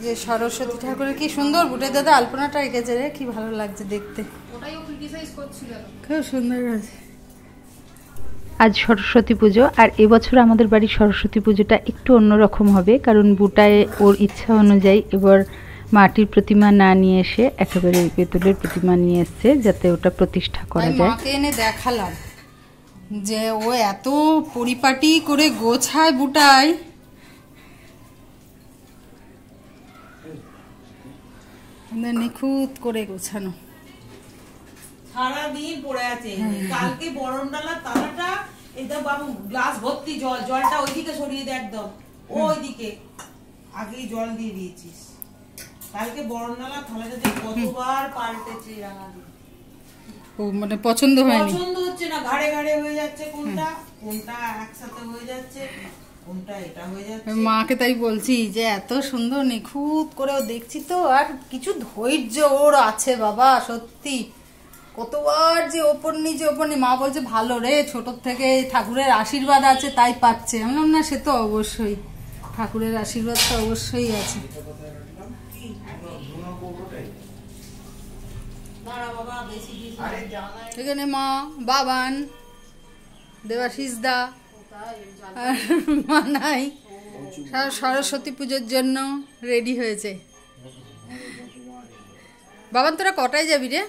যে সরস্বতী ঠাকুরের কি সুন্দর বুটে দাদা আলপনাটা এঁকেছে রে, কি ভালো লাগছে দেখতে, খুব সুন্দর আছে। আজ সরস্বতী পুজো, আর এবছর আমাদের বাড়ির সরস্বতী পুজোটা একটু অন্যরকম হবে, কারণ বুটায় ওর ইচ্ছা অনুযায়ী এবার মাটির প্রতিমা না নিয়ে এসে একেবারে পেতলের প্রতিমা নিয়ে এসছে, যাতে ওটা প্রতিষ্ঠা করা যায়। মাকে এনে দেখালাম যে ও এত পরিপাটি করে গোছায় বুটায়, নিখুঁত করে গোছানো, সারাদিন পড়ে আছে। কালকে বরণডালা তালাটা এটা বাবু গ্লাস ভর্তি জল, জলটা ওইদিকে সরিয়ে দে, একদম ওইদিকে আগেই জল দিয়ে দিয়েছিস। কালকে বরণডালা থালাটা যে কতবার পাল্টেছে রাঙালি, ও মানে পছন্দ হয়নি, পছন্দ হচ্ছে না, ঘাড়ে ঘাড়ে হয়ে যাচ্ছে, কোনটা কোনটা একসাথে হয়ে যাচ্ছে, কোনটা এটা হয়ে যাচ্ছে। মাকে তাই বলছি যে এত সুন্দর নিখুঁত করেও দেখছি তো, আর কিছু ধৈর্য ওর আছে বাবা, সত্যি কতবার যে ওপর নিচে ওপর নি। মা বলছে ভালো রে, ছোট থেকে ঠাকুরের আশীর্বাদ আছে তাই পাচ্ছে। আমি বললাম না, সে তো অবশ্যই ঠাকুরের আশীর্বাদ তো অবশ্যই আছে। এখানে মা, বাবান, দেবাশিস দা আর মানাই সরস্বতী পুজোর জন্য রেডি হয়েছে। বাবান তোরা কটায় যাবি রে?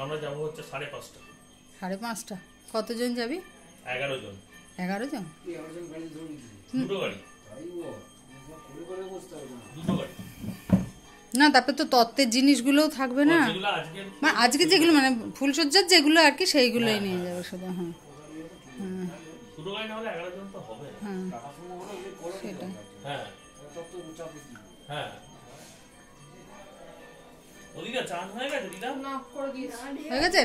আমরা যাব হচ্ছে 5:30। 5:30? কতজন যাবি? 11 জন। 11 জন? দুটো গাড়ি। না, তারপরে তো তত্ত্বের জিনিসগুলোও থাকবে না, মানে আজকে যেগুলো মানে ফুলসজ্জার যেগুলো আর কি সেইগুলোই নিয়ে যাবে শুধু। হ্যাঁ দুটো গাড়ি না হলে 11 জন তো হবে। হ্যাঁ সেটা। হ্যাঁ হ্যাঁ ওদিকে চান হয়ে গেছে দিদা? না করে দিয়েছি। হয়ে গেছে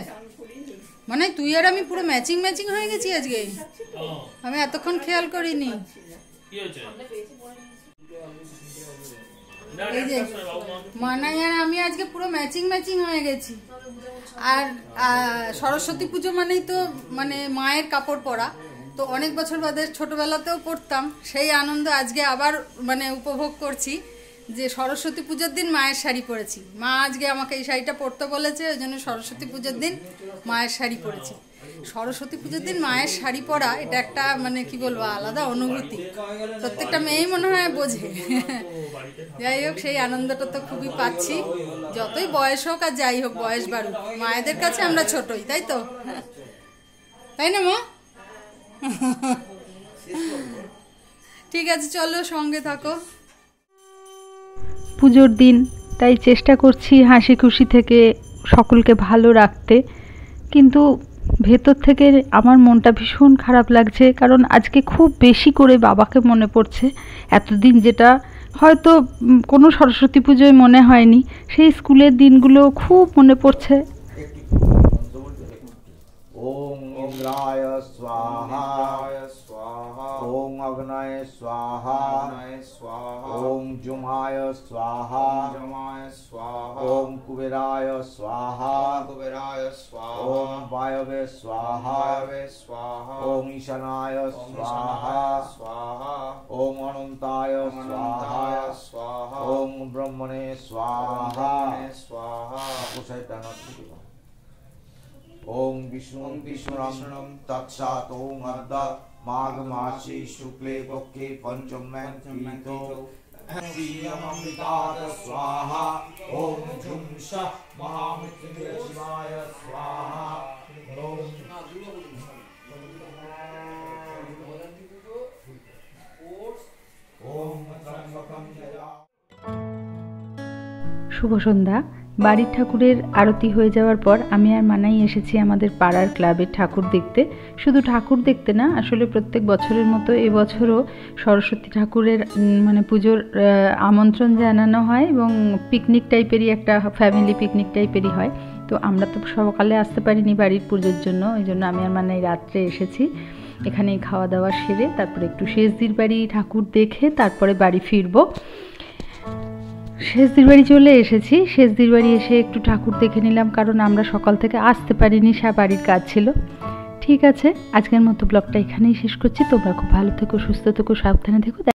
মানে তুই আর আমি পুরো ম্যাচিং ম্যাচিং হয়ে গেছি আজকে, আমি এতক্ষণ খেয়াল করিনি। কি হয়েছে? এই যে মানাই আর আমি আজকে পুরো ম্যাচিং ম্যাচিং হয়ে গেছি। আর সরস্বতী পুজো মানেই তো মানে মায়ের কাপড় পরা, তো অনেক বছর বাদে ছোটবেলাতেও পরতাম, সেই আনন্দ আজকে আবার মানে উপভোগ করছি যে সরস্বতী পুজোর দিন মায়ের শাড়ি পরেছি। মা আজকে আমাকে এই শাড়িটা পরতে বলেছে, ওই জন্য সরস্বতী পুজোর দিন মায়ের শাড়ি পরেছি। সরস্বতী পুজোর দিন মায়ের শাড়ি পরা এটা একটা মানে কি বলবো আলাদা অনুভূতি, প্রত্যেকটা মেয়েই মনে হয় বোঝে। যাই হোক, সেই আনন্দটা তো খুবই পাচ্ছি, যতই বয়স হোক আর যাই হোক, বয়স বাড়ুক, মায়েদের কাছে আমরা ছোটই, তাই তো? তাই না মা? ঠিক আছে, চলো সঙ্গে থাকো। পুজোর দিন তাই চেষ্টা করছি হাসি খুশি থেকে সকলকে ভালো রাখতে, কিন্তু ভেতর থেকে আমার মনটা ভীষণ খারাপ লাগছে, কারণ আজকে খুব বেশি করে বাবাকে মনে পড়ছে। এতদিন যেটা হয়তো কোনো সরস্বতী পুজোয় মনে হয়নি, সেই স্কুলের দিনগুলো খুব মনে পড়ছে। ओम इंद्राय स्वाहा, ओम अग्नये स्वाहा, ओम जुमाय स्वाहा, ओम कुबेराय स्वाहा, ओम वायवे स्वाहा, ओम ईशानाय स्वाहा, ओम अनंताय स्वाहा, ओम ब्रह्मणे स्वाहा। ओम विष्णु विष्णुरम तत्सात ओम अर्ध माघ मासे शुक्ले पक्षे पंचम्यां तीतो अमृतात् स्वाहा। ओम झुं श महामृत्युंजय शिवाय स्वाहा। ओम त्र्यंबकं यजा। শুভ সন্ধ্যা। বাড়ির ঠাকুরের আরতি হয়ে যাওয়ার পর আমি আর মানাই এসেছি আমাদের পাড়ার ক্লাবের ঠাকুর দেখতে। শুধু ঠাকুর দেখতে না, আসলে প্রত্যেক বছরের মতো এবছরও সরস্বতী ঠাকুরের মানে পুজোর আমন্ত্রণ জানানো হয় এবং পিকনিক টাইপেরই একটা ফ্যামিলি পিকনিক টাইপেরই হয়। তো আমরা তো সকালে আসতে পারিনি বাড়ির পুজোর জন্য, ওই জন্য আমি আর মানাই রাত্রে এসেছি। এখানেই খাওয়া দাওয়া সেরে তারপরে একটু শেষদির বাড়ি ঠাকুর দেখে তারপরে বাড়ি ফিরবো। শেষদির বাড়ি চলে এসেছি। শেষদির বাড়ি এসে একটু ঠাকুর দেখে নিলাম, কারণ আমরা সকাল থেকে আসতে পারিনি, বাড়ির কাজ ছিল। ঠিক আছে, আজকের মতো ব্লগটা এখানেই শেষ করছি। তোমরা খুব ভালো থেকো, সুস্থ থেকো, সাবধানে থেকো।